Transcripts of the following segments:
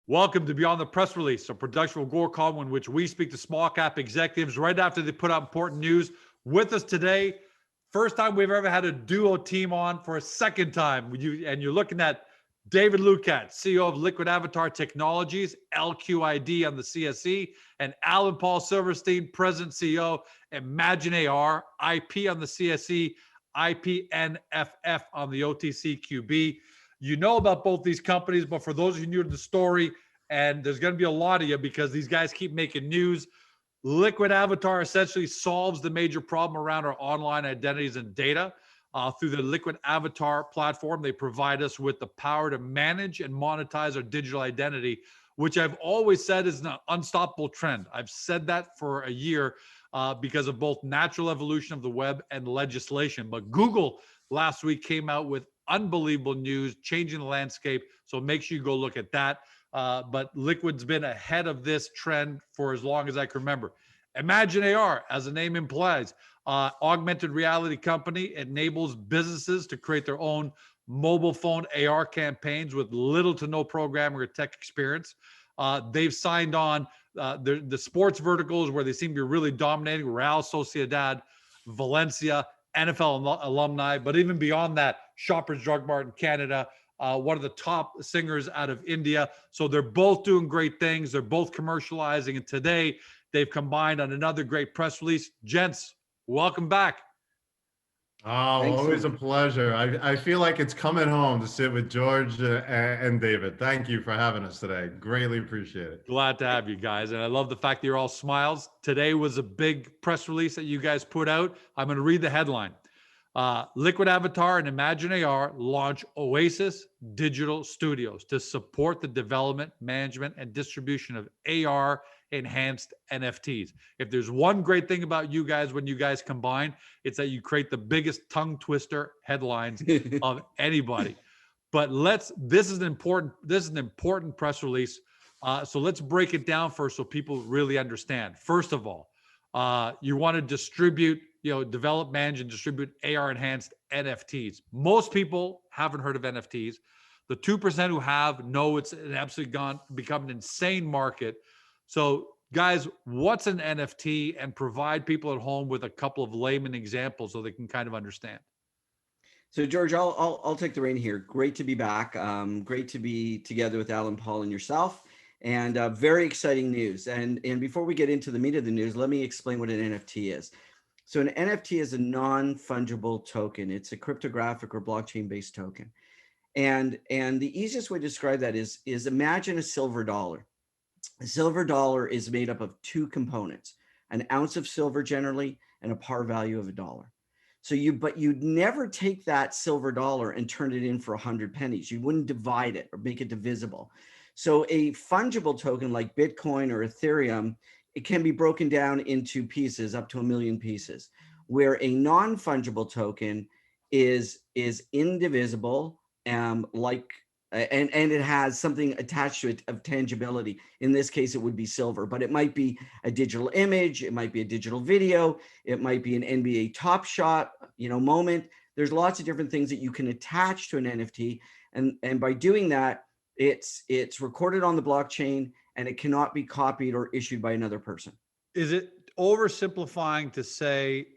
Welcome to Beyond the Press Release, a production of Gorcom in which we speak to small cap executives right after they put out important news. With us today, first time we've ever had a duo team on for a second time. And you're looking at David Lucatch, CEO of Liquid Avatar Technologies, LQID on the CSE, and Alen Silverrstieen, President CEO, ImagineAR, IP on the CSE, IPNFF on the OTCQB. You know about both these companies, but for those of you new to the story, and there's going to be a lot of you because these guys keep making news, Liquid Avatar essentially solves the major problem around our online identities and data. Through the Liquid Avatar platform, they provide us with the power to manage and monetize our digital identity, which I've always said is an unstoppable trend. I've said that for a year because of both natural evolution of the web and legislation. But Google last week came out with unbelievable news, changing the landscape. So make sure you go look at that. But Liquid's been ahead of this trend for as long as I can remember. ImagineAR, as the name implies, augmented reality company, enables businesses to create their own mobile phone AR campaigns with little to no programming or tech experience. They've signed on the sports verticals where they seem to be really dominating: Real Sociedad, Valencia, NFL alumni, but even beyond that, Shoppers Drug Mart in Canada, one of the top singers out of India. So they're both doing great things. They're both commercializing. And today they've combined on another great press release. Gents, welcome back. Oh, Thanks, always sir. a pleasure. I feel like it's coming home to sit with George and David. Thank you for having us today. Greatly appreciate it. Glad to have you guys. And I love the fact that you're all smiles. Today was a big press release that you guys put out. I'm going to read the headline. Liquid Avatar and ImagineAR launch Oasis Digital Studios to support the development, management, and distribution of AR enhanced NFTs. If there's one great thing about you guys when you guys combine, it's that you create the biggest tongue twister headlines of anybody. But this is an important press release. So let's break it down first so people really understand. First of all, you want to develop, manage, and distribute AR enhanced NFTs. Most people haven't heard of NFTs. The 2% who have know it's an absolutely become an insane market. So guys, what's an NFT? And provide people at home with a couple of layman examples so they can kind of understand. So George, I'll take the reign here. Great to be back. Great to be together with Alen, Paul, and yourself. And very exciting news. And before we get into the meat of the news, let me explain what an NFT is. So an NFT is a non-fungible token. It's a cryptographic or blockchain-based token. And the easiest way to describe that is imagine a silver dollar. A silver dollar is made up of two components: an ounce of silver generally, and a par value of $1. So you'd never take that silver dollar and turn it in for 100 pennies. You wouldn't divide it or make it divisible. So a fungible token like Bitcoin or Ethereum, it can be broken down into pieces, up to 1 million pieces, where a non-fungible token is indivisible, and it has something attached to it of tangibility. In this case, it would be silver, but it might be a digital image, it might be a digital video, it might be an NBA Top Shot, moment. There's lots of different things that you can attach to an NFT, and by doing that, it's recorded on the blockchain and it cannot be copied or issued by another person. Is it oversimplifying to say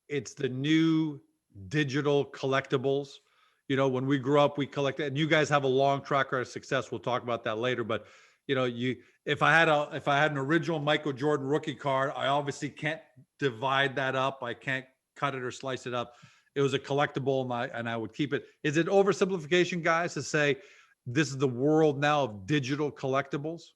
it's the new digital collectibles? When we grew up, we collected, and you guys have a long track record of success. We'll talk about that later. But if I had an original Michael Jordan rookie card, I obviously can't divide that up. I can't cut it or slice it up. It was a collectible, and I would keep it. Is it oversimplification, guys, to say this is the world now of digital collectibles?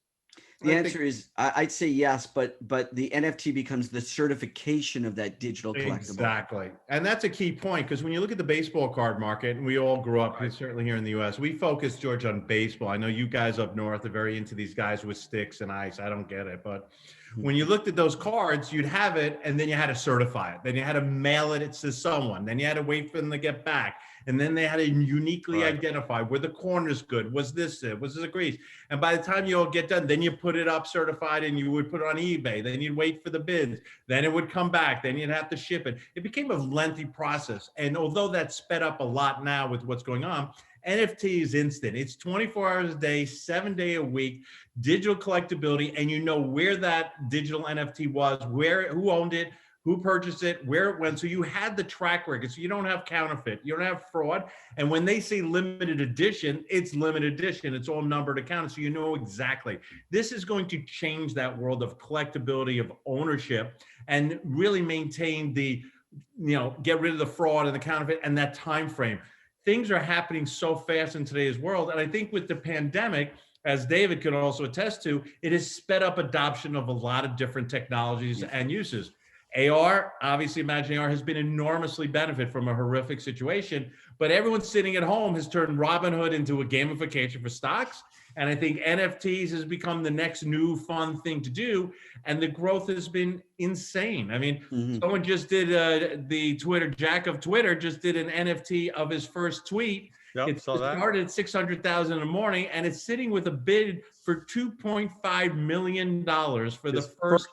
The answer is, I'd say yes, but the NFT becomes the certification of that digital collectible. Exactly. And that's a key point, because when you look at the baseball card market, and we all grew up, certainly here in the US, we focus, George, on baseball. I know you guys up north are very into these guys with sticks and ice. I don't get it. But when you looked at those cards, you'd have it, and then you had to certify it. Then you had to mail it to someone. Then you had to wait for them to get back. And then they had to uniquely identify, were the corners good? Was this it? Was this a grease? And by the time you all get done, then you put it up certified and you would put it on eBay. Then you'd wait for the bids. Then it would come back. Then you'd have to ship it. It became a lengthy process. And although that's sped up a lot now with what's going on, NFT is instant. It's 24 hours a day, 7 day a week, digital collectability, and you know where that digital NFT was, who owned it, who purchased it, where it went. So you had the track record. So you don't have counterfeit, you don't have fraud. And when they say limited edition, it's limited edition. It's all numbered accounted. So you know exactly. This is going to change that world of collectability, of ownership, and really maintain the, get rid of the fraud and the counterfeit and that time frame. Things are happening so fast in today's world. And I think with the pandemic, as David can also attest to, it has sped up adoption of a lot of different technologies and uses. AR, obviously ImagineAR has been enormously benefit from a horrific situation, but everyone sitting at home has turned Robinhood into a gamification for stocks. And I think NFTs has become the next new fun thing to do. And the growth has been insane. I mean, someone just did the Jack of Twitter just did an NFT of his first tweet. It started at 600,000 in the morning, and it's sitting with a bid for $2.5 million for the first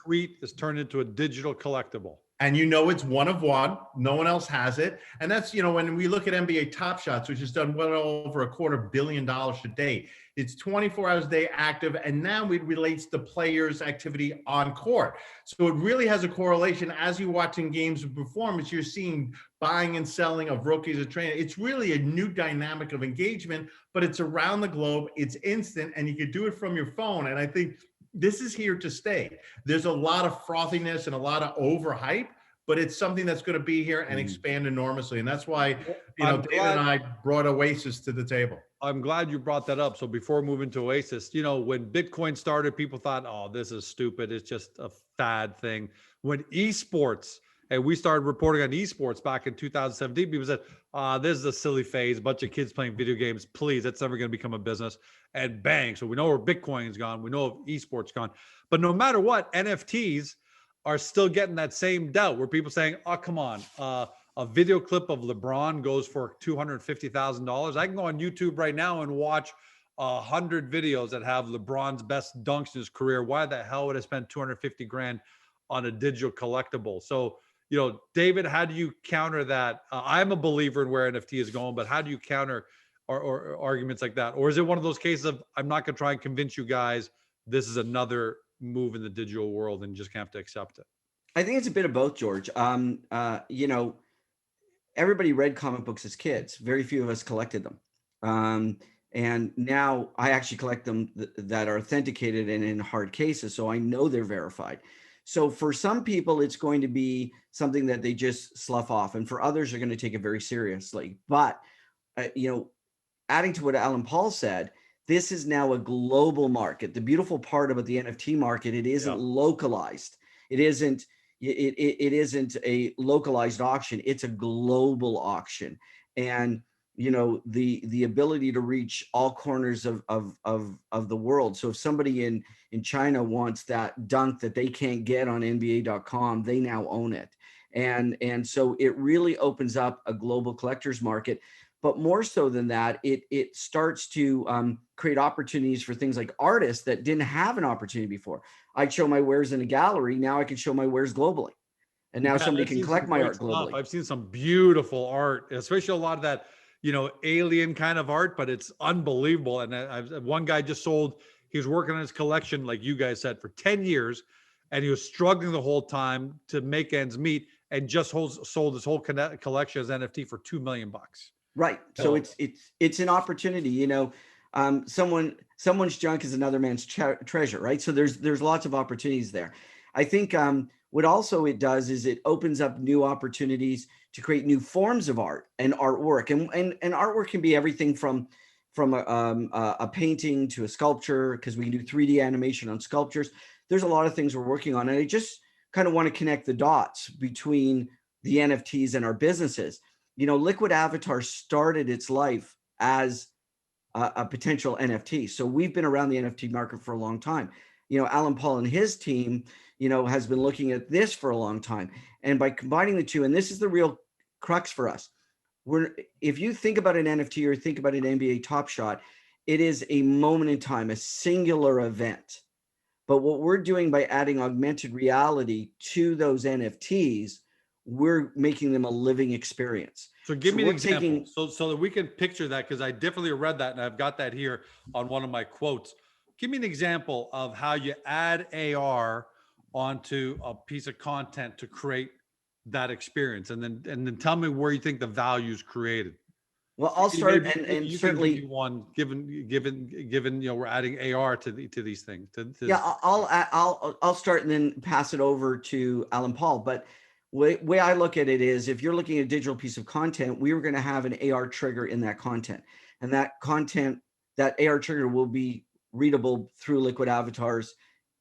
tweet is turned into a digital collectible. And it's one of one. No one else has it. And that's, when we look at NBA Top Shots, which has done well over $250 million to date, it's 24 hours a day active. And now it relates to players' activity on court. So it really has a correlation. As you're watching games of performance, you're seeing buying and selling of rookies and trainers. It's really a new dynamic of engagement, but it's around the globe. It's instant, and you can do it from your phone. And I think this is here to stay. There's a lot of frothiness and a lot of overhype, but it's something that's going to be here and expand enormously. And that's why, David and I brought Oasis to the table. I'm glad you brought that up. So before moving to Oasis, when Bitcoin started, people thought, oh, this is stupid. It's just a fad thing. When esports, and we started reporting on esports back in 2017, people said, this is a silly phase, a bunch of kids playing video games. Please, that's never going to become a business. And bang. So we know where Bitcoin's gone. We know esports gone. But no matter what, NFTs are still getting that same doubt where people saying, oh, come on. A video clip of LeBron goes for $250,000. I can go on YouTube right now and watch 100 videos that have LeBron's best dunks in his career. Why the hell would I spend 250 grand on a digital collectible? So, David, how do you counter that? I'm a believer in where NFT is going, but how do you counter or arguments like that? Or is it one of those cases of, I'm not going to try and convince you guys this is another move in the digital world and you just have to accept it? I think it's a bit of both, George. Everybody read comic books as kids. Very few of us collected them. And now I actually collect them that are authenticated and in hard cases. So I know they're verified. So for some people, it's going to be something that they just slough off. And for others, they're going to take it very seriously. But, adding to what Alan Paul said, this is now a global market. The beautiful part about the NFT market, it isn't localized. It isn't a localized auction. It's a global auction. And, the ability to reach all corners of the world. So if somebody in China wants that dunk that they can't get on NBA.com, they now own it. And so it really opens up a global collector's market. But more so than that, it starts to create opportunities for things like artists that didn't have an opportunity before. I'd show my wares in a gallery. Now I can show my wares globally. And now somebody can collect my art globally. I've seen some beautiful art, especially a lot of that, alien kind of art, but it's unbelievable. And one guy just sold, he was working on his collection, like you guys said, for 10 years. And he was struggling the whole time to make ends meet and just sold his whole collection as NFT for $2 million. Right. So it's an opportunity, someone's junk is another man's treasure, right? So there's lots of opportunities there. I think what also it does is it opens up new opportunities to create new forms of art and artwork. And artwork can be everything from a painting to a sculpture, because we can do 3D animation on sculptures. There's a lot of things we're working on. And I just kind of want to connect the dots between the NFTs and our businesses. Liquid Avatar started its life as a potential NFT. So we've been around the NFT market for a long time. Alan Paul and his team, has been looking at this for a long time. And by combining the two, and this is the real crux for us, if you think about an NFT or think about an NBA Top Shot, it is a moment in time, a singular event. But what we're doing by adding augmented reality to those NFTs, we're making them a living experience. So give So me an we're example, taking- so that we can picture that, because I definitely read that and I've got that here on one of my quotes. Give me an example of how you add AR onto a piece of content to create that experience, and then tell me where you think the value is created. Well, I'll start, Maybe and you can give me certainly, one, given we're adding AR to these things. yeah, I'll start and then pass it over to Alan Paul. But way I look at it is, if you're looking at a digital piece of content, we were going to have an AR trigger in that content, and that content, that AR trigger will be readable through Liquid Avatar's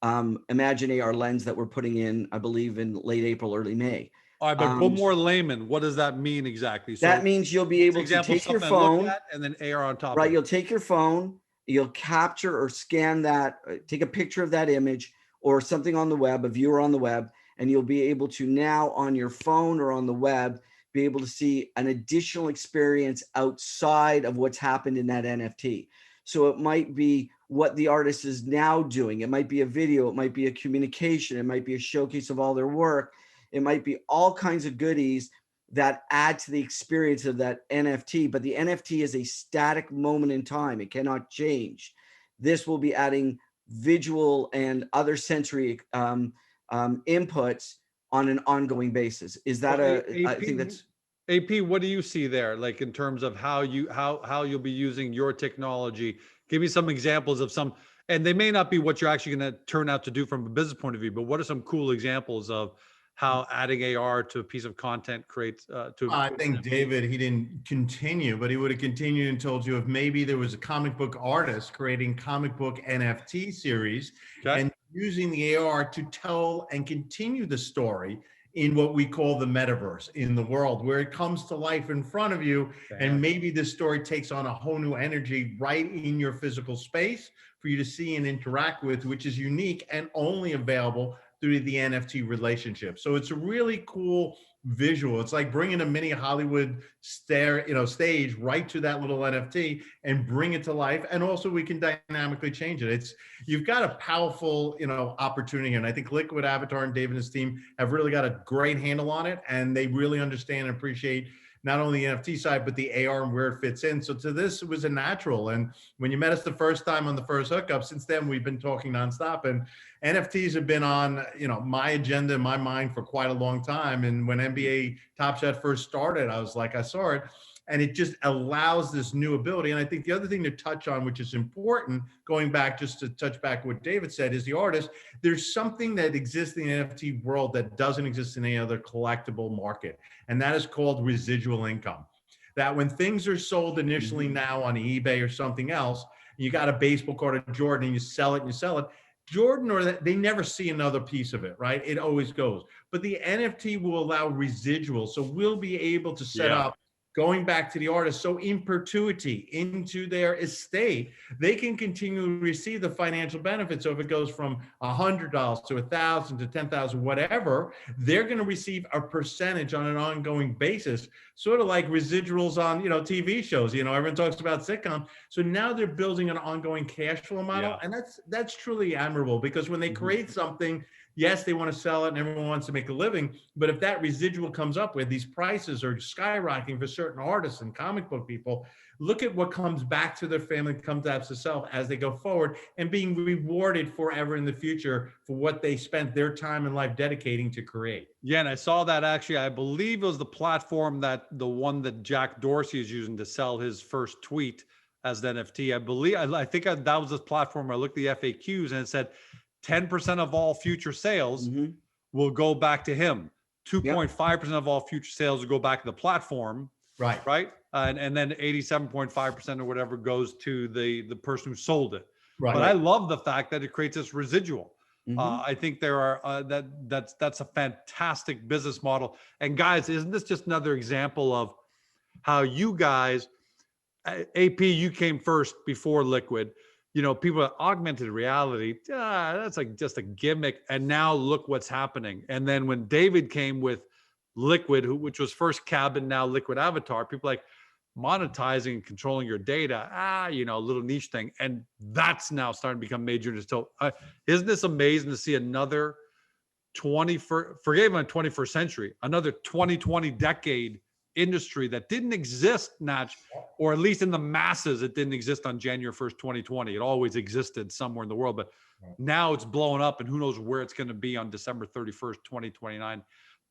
ImagineAR lens that we're putting in, I believe, in late April, early May. All right, but more layman, what does that mean exactly? So That means you'll be able to example, take your something I look phone, at, and then AR on top right? of it. You'll take your phone, you'll capture or scan that, take a picture of that image or something on the web, a viewer on the web, and you'll be able to now on your phone or on the web, be able to see an additional experience outside of what's happened in that NFT. So it might be what the artist is now doing. It might be a video, it might be a communication, it might be a showcase of all their work. It might be all kinds of goodies that add to the experience of that NFT, but the NFT is a static moment in time. It cannot change. This will be adding visual and other sensory inputs on an ongoing basis. Is that I think that's AP, what do you see there, like in terms of how you'll be using your technology? Give me some examples of some, and they may not be what you're actually going to turn out to do from a business point of view, but what are some cool examples of how adding AR to a piece of content creates I think David, he didn't continue, but he would have continued and told you if maybe there was a comic book artist creating comic book NFT series and using the AR to tell and continue the story in what we call the metaverse, in the world where it comes to life in front of you. And maybe this story takes on a whole new energy right in your physical space for you to see and interact with, which is unique and only available through the NFT relationship. So it's a really cool visual. It's like bringing a mini Hollywood stage right to that little NFT and bring it to life. And also we can dynamically change it. You've got a powerful, opportunity. And I think Liquid Avatar and Dave and his team have really got a great handle on it. And they really understand and appreciate not only the NFT side, but the AR and where it fits in. So to this, it was a natural. And when you met us the first time on the first hookup, since then, we've been talking nonstop. And NFTs have been on, my agenda in my mind for quite a long time. And when NBA Top Shot first started, I was like, I saw it. And it just allows this new ability. And I think the other thing to touch on, which is important, going back just to touch back what David said, is the artist. There's something that exists in the NFT world that doesn't exist in any other collectible market. And that is called residual income. That when things are sold initially now on eBay or something else, you got a baseball card of Jordan and you sell it, Jordan or that, they never see another piece of it, right? It always goes. But the NFT will allow residual. So we'll be able to set up, going back to the artist, so in perpetuity into their estate, they can continue to receive the financial benefits. So if it goes from $100 to $1,000 to $10,000, whatever, they're going to receive a percentage on an ongoing basis, sort of like residuals on, TV shows. Everyone talks about sitcom. So now they're building an ongoing cash flow model, and that's truly admirable, because when they create something, yes, they want to sell it and everyone wants to make a living. But if that residual comes up where these prices are skyrocketing for certain artists and comic book people, look at what comes back to their family, comes back to self as they go forward, and being rewarded forever in the future for what they spent their time and life dedicating to create. Yeah, and I saw that actually. I believe it was the platform the one that Jack Dorsey is using to sell his first tweet as an NFT. I think that was the platform. I looked at the FAQs and it said 10% of all future sales will go back to him. 2.5% of all future sales will go back to the platform. Right. And then 87.5% or whatever goes to the person who sold it. But I love the fact that it creates this residual. I think there are that's a fantastic business model. And guys, isn't this just another example of how you guys, AP, you came first before Liquid. People are augmented reality. That's like just a gimmick. And now look what's happening. And then when David came with Liquid, which was first Cabin, now Liquid Avatar, people like monetizing and controlling your data. A little niche thing. And that's now starting to become major. So isn't this amazing to see another 21st century, another 2020 decade industry that didn't exist, Natch, or at least in the masses, it didn't exist on January 1st, 2020. It always existed somewhere in the world, but now it's blowing up, and who knows where it's going to be on December 31st, 2029.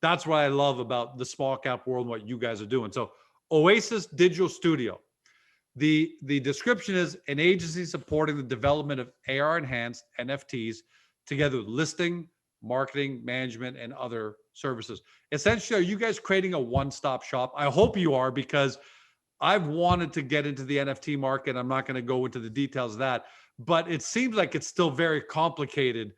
That's what I love about the small cap world and what you guys are doing. So Oasis Digital Studio. The description is an agency supporting the development of AR enhanced NFTs together with listing, marketing, management, and other services. Essentially, are you guys creating a one-stop shop? I hope you are, because I've wanted to get into the NFT market. I'm not going to go into the details of that, but it seems like it's still very complicated.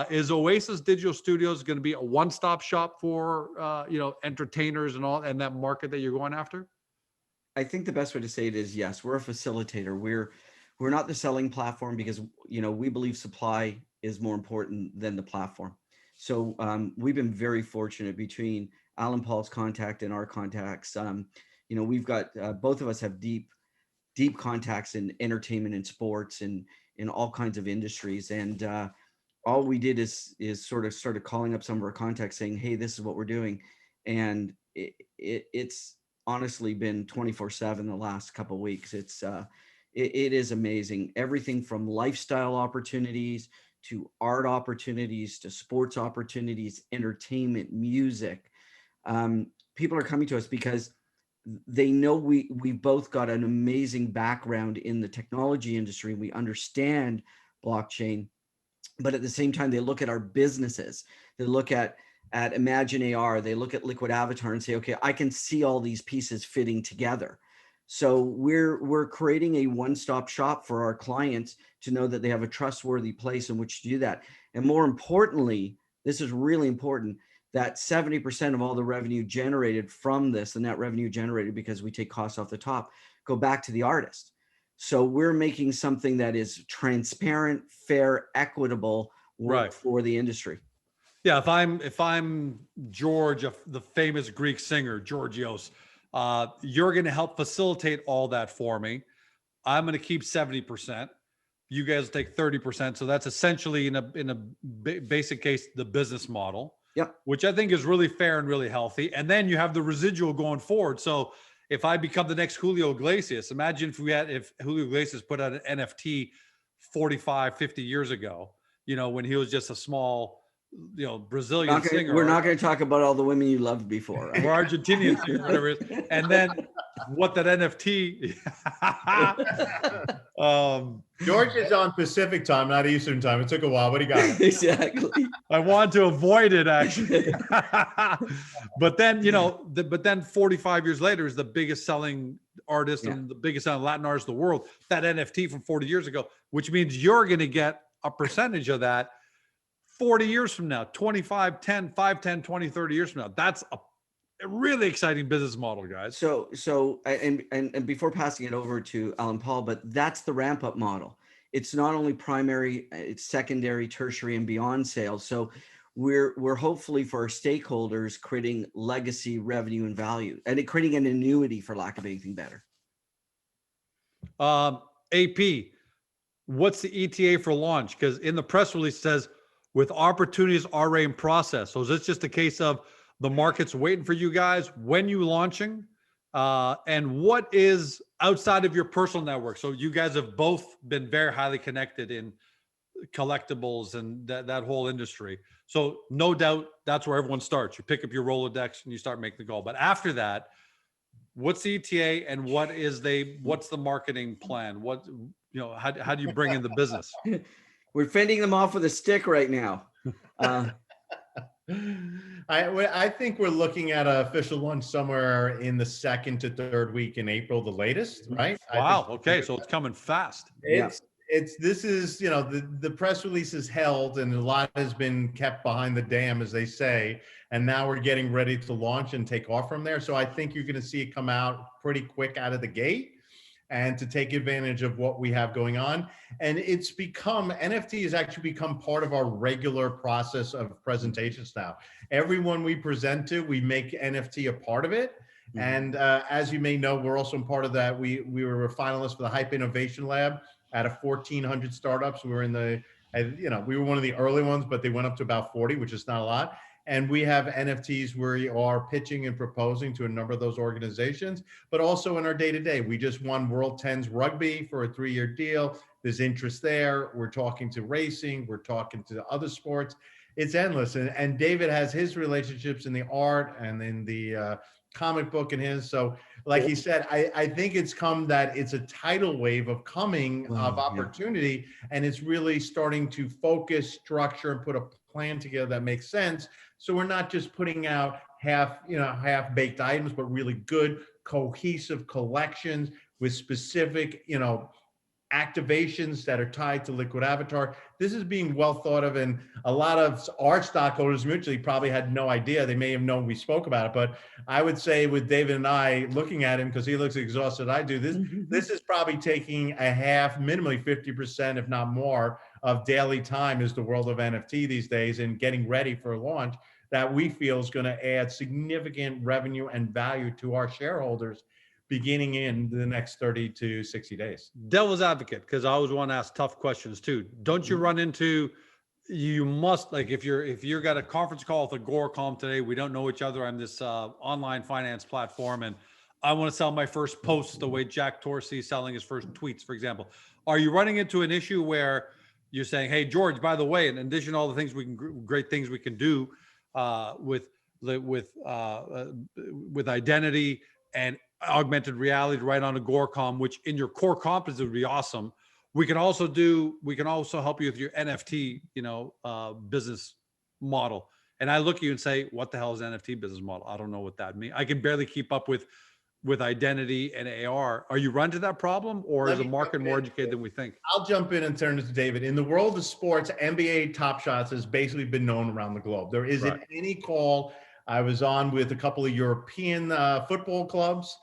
Is Oasis Digital Studios going to be a one-stop shop for entertainers and all, and that market that you're going after? I think the best way to say it is yes, we're a facilitator. We're not the selling platform, because we believe supply is more important than the platform. So we've been very fortunate between Alan Paul's contact and our contacts. We've got both of us have deep contacts in entertainment and sports and in all kinds of industries. And all we did is sort of started calling up some of our contacts saying, hey, this is what we're doing. And it's honestly been 24/7 the last couple of weeks. It is amazing. Everything from lifestyle opportunities to art opportunities to sports opportunities, entertainment, music. People are coming to us because they know we both got an amazing background in the technology industry. We understand blockchain, but at the same time, they look at our businesses. They look at ImagineAR, they look at Liquid Avatar and say, okay, I can see all these pieces fitting together. So we're creating a one-stop shop for our clients to know that they have a trustworthy place in which to do that. And more importantly, this is really important, that 70% of all the revenue generated from this, the net revenue generated, because we take costs off the top, go back to the artist. So we're making something that is transparent, fair, equitable work for the industry. Yeah, if I'm George, the famous Greek singer Georgios, you're going to help facilitate all that for me. I'm going to keep 70%. You guys take 30%. So that's essentially in a basic case the business model. Yep. Which I think is really fair and really healthy. And then you have the residual going forward. So if I become the next Julio Iglesias, imagine if Julio Iglesias put out an NFT 45, 50 years ago, when he was just a small, Brazilian singer. We're not going to talk about all the women you loved before, right? Or Argentinian singer, whatever it is. And then what that NFT. George is on Pacific time, not Eastern time. It took a while, but he got it. Exactly. I wanted to avoid it, actually. But then 45 years later is the biggest selling artist and the biggest selling Latin artist in the world, that NFT from 40 years ago, which means you're going to get a percentage of that 40 years from now, 25, 10, 5, 10, 20, 30 years from now. That's a really exciting business model, guys. So and before passing it over to Alan Paul, but that's the ramp up model. It's not only primary, it's secondary, tertiary, and beyond sales. So we're hopefully for our stakeholders creating legacy revenue and value, and creating an annuity, for lack of anything better. AP, what's the ETA for launch? Because in the press release it says with opportunities already in process. So is this just a case of the market's waiting for you guys? When you launching? And what is outside of your personal network? So you guys have both been very highly connected in collectibles and that whole industry. So no doubt that's where everyone starts. You pick up your Rolodex and you start making the call. But after that, what's the ETA and what's the marketing plan? How do you bring in the business? We're fending them off with a stick right now. I think we're looking at an official launch somewhere in the second to third week in April, the latest, right? Wow. Okay. So it's coming fast. This is, the press release is held and a lot has been kept behind the dam, as they say. And now we're getting ready to launch and take off from there. So I think you're going to see it come out pretty quick out of the gate, and to take advantage of what we have going on. And NFT has actually become part of our regular process of presentations now. Everyone we present to, we make NFT a part of it. Mm-hmm. And as you may know, we're also part of that. We were a finalist for the Hype Innovation Lab out of 1,400 startups. We were we were one of the early ones, but they went up to about 40, which is not a lot. And we have NFTs where we are pitching and proposing to a number of those organizations, but also in our day-to-day. We just won World 10s Rugby for a 3-year deal. There's interest there. We're talking to racing. We're talking to other sports. It's endless. And David has his relationships in the art and in the comic book and his. So like he said, I think it's come that it's a tidal wave of coming of opportunity, and it's really starting to focus, structure, and put a plan together that makes sense. So we're not just putting out half-baked items, but really good, cohesive collections with specific, activations that are tied to Liquid Avatar. This is being well thought of, and a lot of our stockholders mutually probably had no idea. They may have known we spoke about it, but I would say with David and I looking at him, because he looks exhausted, I do, this is probably taking a half, minimally 50%, if not more, of daily time is the world of NFT these days, and getting ready for a launch that we feel is going to add significant revenue and value to our shareholders beginning in the next 30 to 60 days. Devil's advocate, because I always want to ask tough questions too. Don't you run into, you must, like if you're got a conference call with Agoracom today, we don't know each other. I'm this online finance platform, and I want to sell my first post the way Jack Dorsey is selling his first tweets, for example. Are you running into an issue where you're saying, hey, George, by the way, in addition to all the things great things we can do with identity and augmented reality right on Agoracom, which in your core competency would be awesome. We can also help you with your NFT, business model. And I look at you and say, what the hell is NFT business model? I don't know what that means. I can barely keep up with identity and AR. Are you run to that problem, or is the market more educated than we think? I'll jump in and turn it to David. In the world of sports, NBA Top Shots has basically been known around the globe. There isn't any call. I was on with a couple of European football clubs.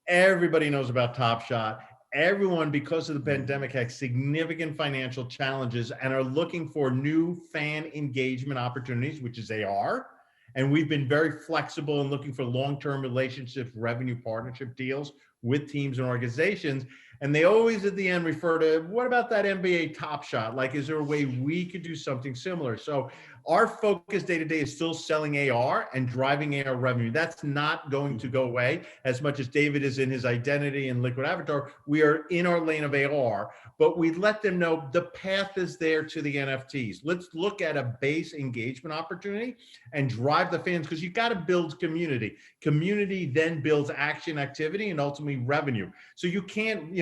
Everybody knows about Top Shot. Everyone, because of the pandemic, has significant financial challenges and are looking for new fan engagement opportunities, which is AR. And we've been very flexible in looking for long-term relationships, revenue partnership deals with teams and organizations. And they always at the end refer to, what about that NBA Top Shot? Like, is there a way we could do something similar? So our focus day to day is still selling AR and driving AR revenue. That's not going to go away. As much as David is in his identity and Liquid Avatar, we are in our lane of AR, but we let them know the path is there to the NFTs. Let's look at a base engagement opportunity and drive the fans, because you got to build community. Community then builds action, activity, and ultimately revenue. So you can't,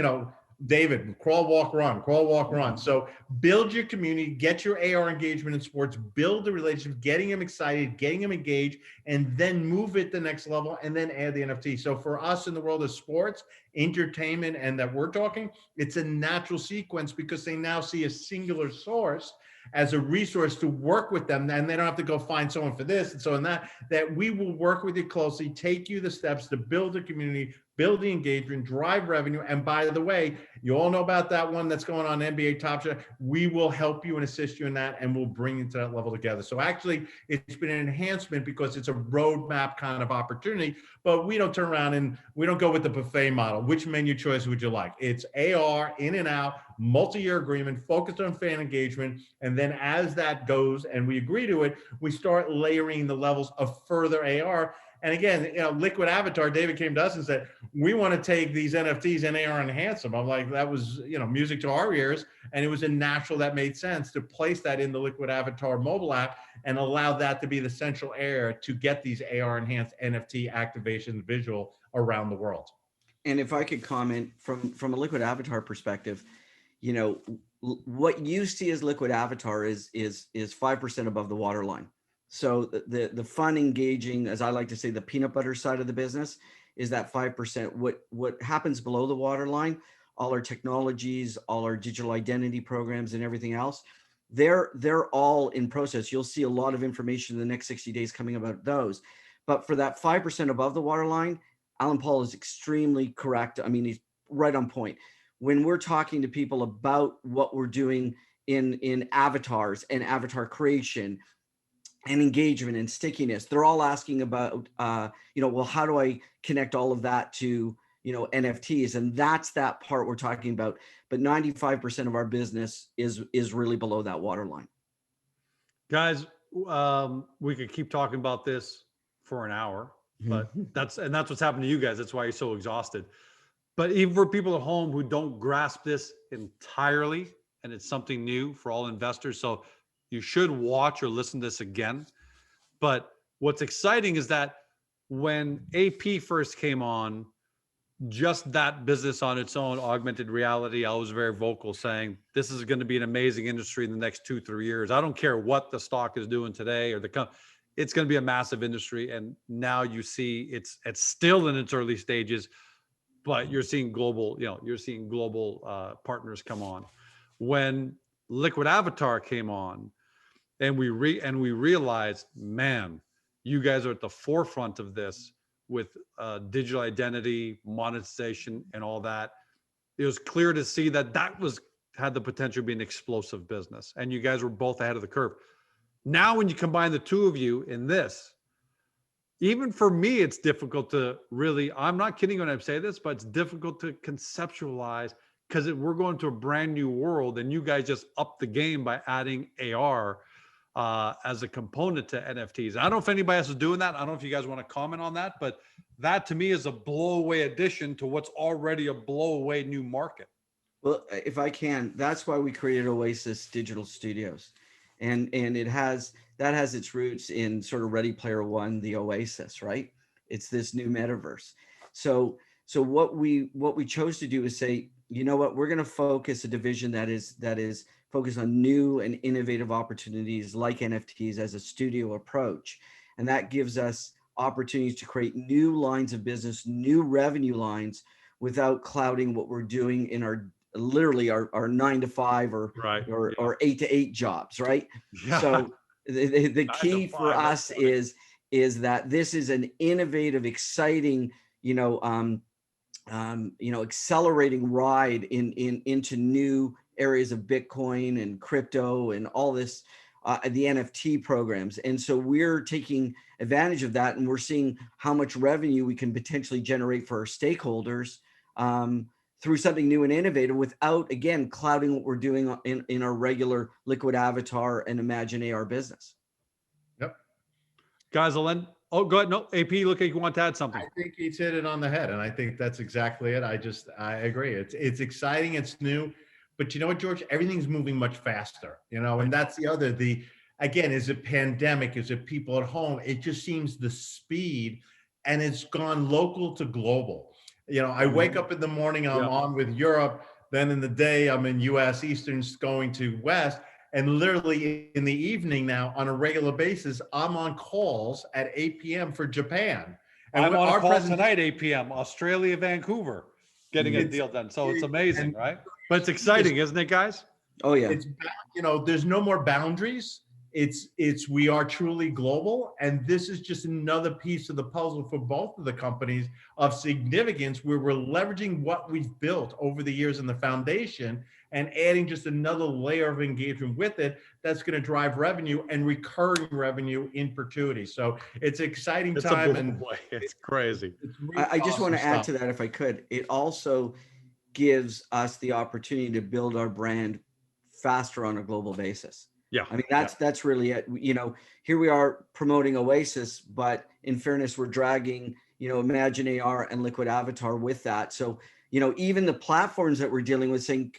David, crawl, walk, run, crawl, walk, run. So build your community, get your AR engagement in sports, build the relationship, getting them excited, getting them engaged, and then move it the next level, and then add the NFT. So for us in the world of sports, entertainment, and that we're talking, it's a natural sequence, because they now see a singular source as a resource to work with them, and they don't have to go find someone for this and so on that we will work with you closely, take you the steps to build a community, build the engagement, drive revenue. And by the way, you all know about that one that's going on NBA Top Shot. We will help you and assist you in that, and we'll bring you to that level together. So actually, it's been an enhancement because it's a roadmap kind of opportunity, but we don't turn around and we don't go with the buffet model. Which menu choice would you like? It's AR, in and out, multi-year agreement, focused on fan engagement. And then as that goes and we agree to it, we start layering the levels of further AR. And again, Liquid Avatar, David came to us and said, we want to take these NFTs and AR and enhance them. I'm like, that was, music to our ears. And it was a natural that made sense to place that in the Liquid Avatar mobile app and allow that to be the central area to get these AR enhanced NFT activation visual around the world. And if I could comment from a Liquid Avatar perspective, what you see as Liquid Avatar is 5% above the waterline. So the fun, engaging, as I like to say, the peanut butter side of the business is that 5%. What happens below the waterline, all our technologies, all our digital identity programs, and everything else, they're all in process. You'll see a lot of information in the next 60 days coming about those. But for that 5% above the waterline, Alen Paul is extremely correct. I mean, he's right on point. When we're talking to people about what we're doing in avatars and avatar creation and engagement and stickiness, they're all asking about, well, how do I connect all of that to, NFTs? And that's that part we're talking about. But 95% of our business is really below that waterline. Guys, we could keep talking about this for an hour, but that's what's happened to you guys. That's why you're so exhausted. But even for people at home who don't grasp this entirely, and it's something new for all investors, so you should watch or listen to this again. But what's exciting is that when AP first came on, just that business on its own, augmented reality, I was very vocal saying, this is going to be an amazing industry in the next 2-3 years. I don't care what the stock is doing today or it's going to be a massive industry. And now you see it's still in its early stages, but you're seeing global, partners come on. When Liquid Avatar came on, and we realized, man, you guys are at the forefront of this with digital identity, monetization, and all that. It was clear to see that had the potential to be an explosive business, and you guys were both ahead of the curve. Now, when you combine the two of you in this, even for me, it's difficult to really, I'm not kidding when I say this, but it's difficult to conceptualize because we're going to a brand new world, and you guys just upped the game by adding AR as a component to NFTs. I don't know if anybody else is doing that. I don't know if you guys want to comment on that, but that to me is a blowaway addition to what's already a blowaway new market. Well, if I can, that's why we created Oasis Digital Studios. And that has its roots in sort of Ready Player One, the Oasis, right? It's this new metaverse. So what we chose to do is say, you know what, we're going to focus a division that is focused on new and innovative opportunities like NFTs as a studio approach. And that gives us opportunities to create new lines of business, new revenue lines without clouding what we're doing in our 9 to 5 or 8 to 8 jobs, right? Yeah. So the key for us is that this is an innovative, exciting, accelerating ride into new areas of Bitcoin and crypto and all this, the NFT programs. And so we're taking advantage of that, and we're seeing how much revenue we can potentially generate for our stakeholders through something new and innovative without, again, clouding what we're doing in our regular Liquid Avatar and ImagineAR business. Yep. Guys, Alen. Oh, go ahead. No, AP, look like you want to add something. I think he's hit it on the head, and I think that's exactly it. I agree. It's exciting. It's new. But you know what, George? Everything's moving much faster, and that's again, is it pandemic? Is it people at home? It just seems the speed, and it's gone local to global. I wake up in the morning, I'm on with Europe. Then in the day, I'm in US, Eastern's going to West. And literally in the evening now, on a regular basis, I'm on calls at 8 p.m. for Japan. And I'm on a call tonight, 8 p.m., Australia, Vancouver, getting a deal done. So it's amazing, right? But it's exciting, isn't it, guys? Oh, yeah. There's no more boundaries. We are truly global. And this is just another piece of the puzzle for both of the companies of significance, where we're leveraging what we've built over the years in the foundation and adding just another layer of engagement with it that's going to drive revenue and recurring revenue in perpetuity. So it's an exciting time. And it's crazy. I just want to add to that, if I could. It also gives us the opportunity to build our brand faster on a global basis. Yeah. I mean, that's really it. Here we are promoting Oasis, but in fairness, we're dragging, ImagineAR and Liquid Avatar with that. So, even the platforms that we're dealing with saying,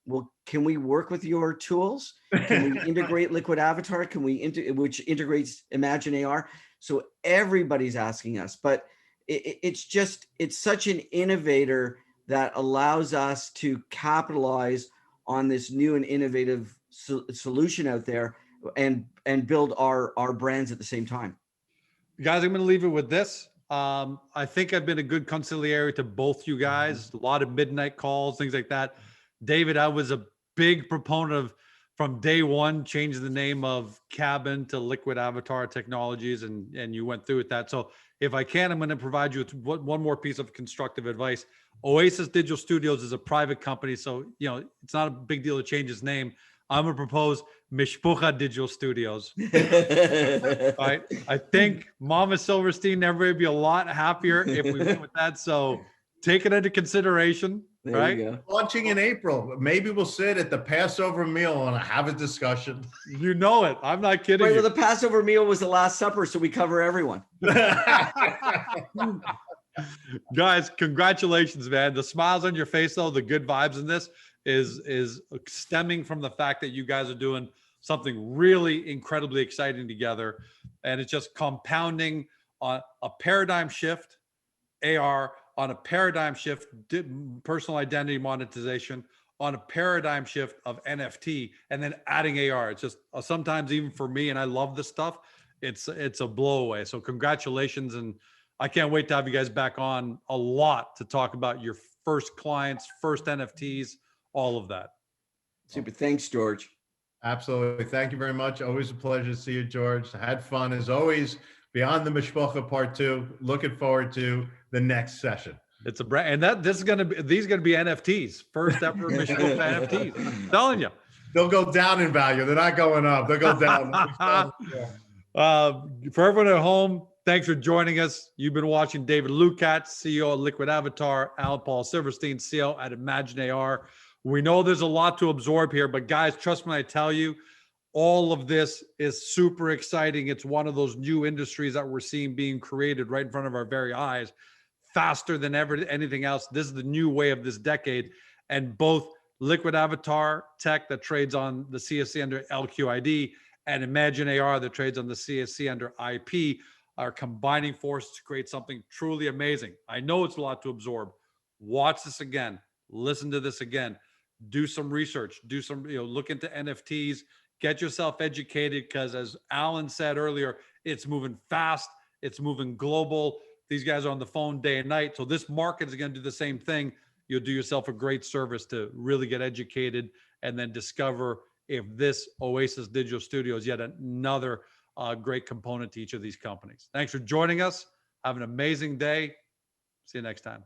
well, can we work with your tools? Can we integrate Liquid Avatar? Can we which integrates ImagineAR? So everybody's asking us, but it's such an innovator that allows us to capitalize on this new and innovative solution out there and build our brands at the same time. Guys, I'm going to leave it with this. I think I've been a good conciliary to both you guys. A lot of midnight calls, things like that. David, I was a big proponent of, from day one, changing the name of Cabin to Liquid Avatar Technologies, and you went through with that. So if I can, I'm going to provide you with one more piece of constructive advice. Oasis Digital Studios is a private company, so it's not a big deal to change its name. I'm going to propose Mishpucha Digital Studios. Right? I think Mama Silverrstieen, everybody would be a lot happier if we went with that. So take it into consideration. There Right? you go. Launching in April. Maybe we'll sit at the Passover meal and have a discussion. You know it. I'm not kidding Right, you. well, the Passover meal was the Last Supper, so we cover everyone. Guys, congratulations, man. The smiles on your face, though, the good vibes in this is stemming from the fact that you guys are doing something really incredibly exciting together. And it's just compounding on a paradigm shift, AR, on a paradigm shift, personal identity monetization, on a paradigm shift of NFT, and then adding AR. It's just sometimes even for me, and I love this stuff, it's a blow away. So congratulations. And I can't wait to have you guys back on a lot to talk about your first clients, first NFTs, all of that. Super. Thanks, George. Absolutely. Thank you very much. Always a pleasure to see you, George. Had fun as always. Beyond the Mishpacha Part 2. Looking forward to the next session. It's a brand, and these are going to be NFTs, first ever Mishpacha NFTs. I'm telling you. They'll go down in value. They're not going up. They'll go down. For everyone at home, thanks for joining us. You've been watching David Lucatch, CEO of Liquid Avatar, Alen Silverrstieen, CEO at ImagineAR. We know there's a lot to absorb here, but guys, trust me when I tell you, all of this is super exciting. It's one of those new industries that we're seeing being created right in front of our very eyes, faster than ever anything else. This is the new way of this decade. And both Liquid Avatar tech that trades on the CSC under LQID and ImagineAR that trades on the CSC under IP are combining forces to create something truly amazing. I know it's a lot to absorb. Watch this again. Listen to this again. Do some research. Do some, look into NFTs. Get yourself educated because, as Alen said earlier, it's moving fast. It's moving global. These guys are on the phone day and night. So this market is going to do the same thing. You'll do yourself a great service to really get educated and then discover if this Oasis Digital Studio is yet another great component to each of these companies. Thanks for joining us. Have an amazing day. See you next time.